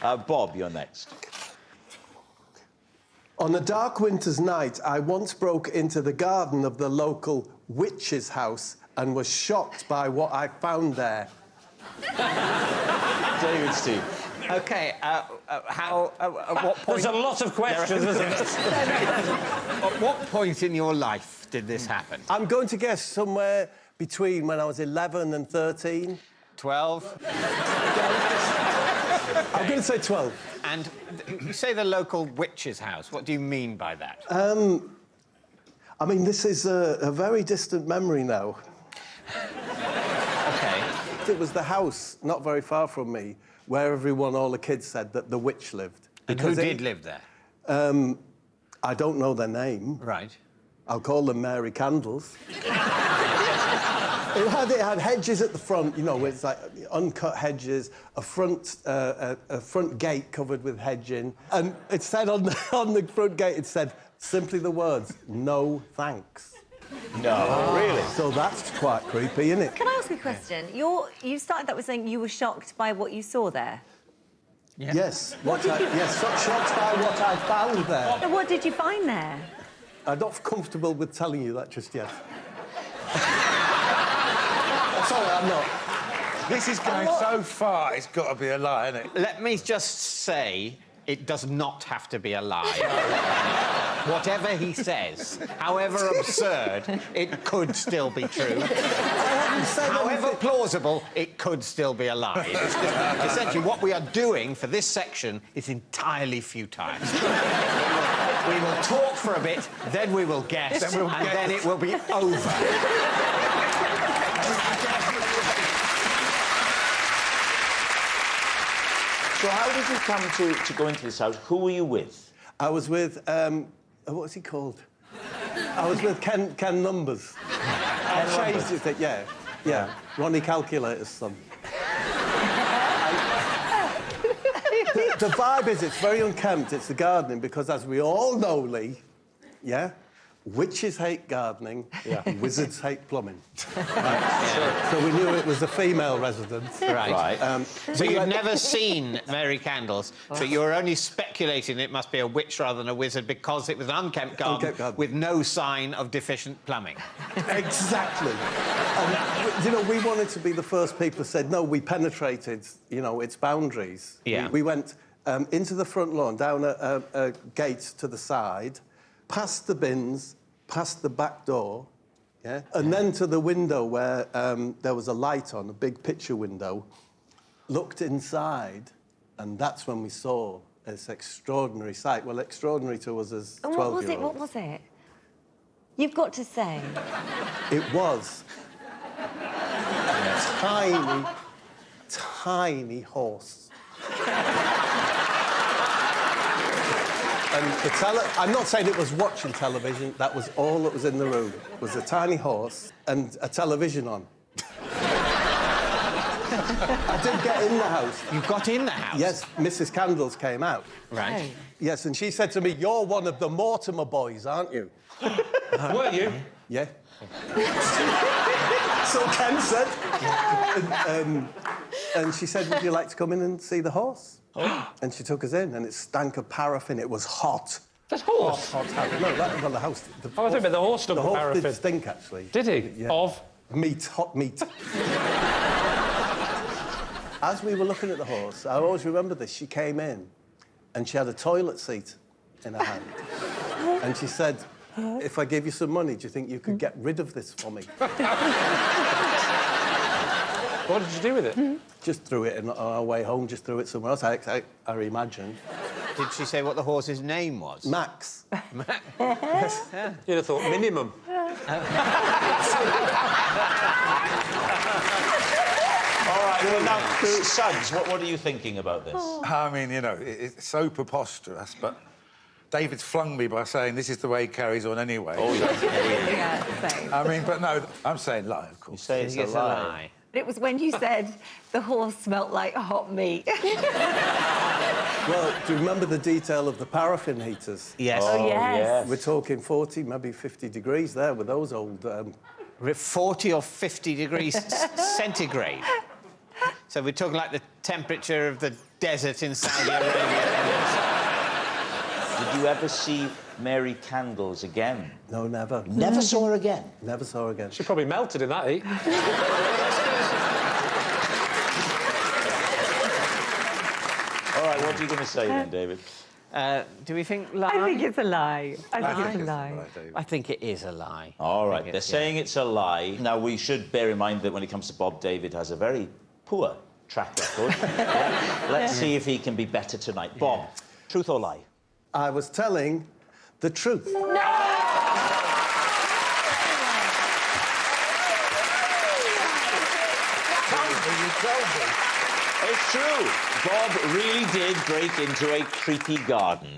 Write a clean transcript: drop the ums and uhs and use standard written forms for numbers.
Bob, you're next. On a dark winter's night, I once broke into the garden of the local witch's house and was shocked by what I found there. David, Steve. OK, at what point... There's a lot of questions, isn't there? At what point in your life did this happen? I'm going to guess somewhere between when I was 11 and 13. 12? I'm going to say 12. And you say the local witch's house. What do you mean by that? I mean, this is a very distant memory now. OK. It was the house, not very far from me, where all the kids said that the witch lived. And who did live there? I don't know their name. Right. I'll call them Mary Candles. It had hedges at the front, you know, it's like uncut hedges, a front gate covered with hedging, and it said on the front gate, it said simply the words, "No thanks." No, really? So that's quite creepy, isn't it? Can I ask a question? You started that with saying you were shocked by what you saw there. Yeah. Yes. Yes, so shocked by what I found there. So what did you find there? I'm not comfortable with telling you that just yet. Sorry, I'm not. This is going so far, it's got to be a lie, isn't it? Let me just say, it does not have to be a lie. Whatever he says, however absurd, it could still be true. However plausible, it could still be a lie. Essentially, what we are doing for this section is entirely futile. We will talk for a bit, then we will guess, then it will be over. So how did you come to go into this house? Who were you with? I was with, what was he called? I was with Ken Numbers. I changed it, yeah. Ronnie Calculator's son. The vibe is, it's very unkempt, it's the gardening, because as we all know, Lee, yeah, witches hate gardening, wizards hate plumbing. So we knew it was a female residence. Right. So you've never seen Mary Candles, but you were only speculating it must be a witch rather than a wizard because it was an unkempt garden with no sign of deficient plumbing. Exactly. And, you know, we wanted to be the first people who said, no, we penetrated, you know, its boundaries. Yeah. We went into the front lawn, down a gate to the side, past the bins, past the back door, and then to the window where there was a light on, a big picture window, looked inside, and that's when we saw this extraordinary sight. Well, extraordinary to us as 12-year-olds. What was it? You've got to say. It was a tiny, tiny horse. And I'm not saying it was watching television, that was all that was in the room, was a tiny horse and a television on. I did get in the house. You got in the house? Yes, Mrs. Candles came out. Right. Yes, and she said to me, "You're one of the Mortimer boys, aren't you?" Were you? Yeah. So Ken said. And she said, "Would you like to come in and see the horse?" And she took us in, and it stank of paraffin. It was hot. That's horse? Hot. No, that was on the house. I thought about the horse stunk of paraffin. The horse did stink, actually. Did he? Yeah. Of? Meat, hot meat. As we were looking at the horse, I always remember this, she came in, and she had a toilet seat in her hand. And she said, "If I give you some money, do you think you could get rid of this for me?" What did you do with it? Just threw it on our way home, just threw it somewhere else, I imagine. Did she say what the horse's name was? Max. Yes. Yeah. You'd have thought minimum. All right, well, now, Suggs, what are you thinking about this? I mean, you know, it's so preposterous, but David's flung me by saying this is the way he carries on anyway. Oh, yeah. Yeah, same. I mean, but no, I'm saying lie, of course. You say it's a lie. It was when you said the horse smelt like hot meat. Well, do you remember the detail of the paraffin heaters? Yes. Oh, yes. We're talking 40, maybe 50 degrees there with those old... 40 or 50 degrees centigrade. So we're talking like the temperature of the desert in Saudi Arabia. Did you ever see Mary Candles again? No, never. Never saw her again? Never saw her again. She probably melted in that heat. All right, what are you going to say then, David? Do we think lie? I think it's a lie. I think it's a It's lie. right, David. I think it is a lie. All right, think they're it's- saying it's a lie. Now, we should bear in mind that when it comes to Bob, David has a very poor track record. Let's see if he can be better tonight. Bob, truth or lie? I was telling the truth. It's true. Bob really did break into a creepy garden.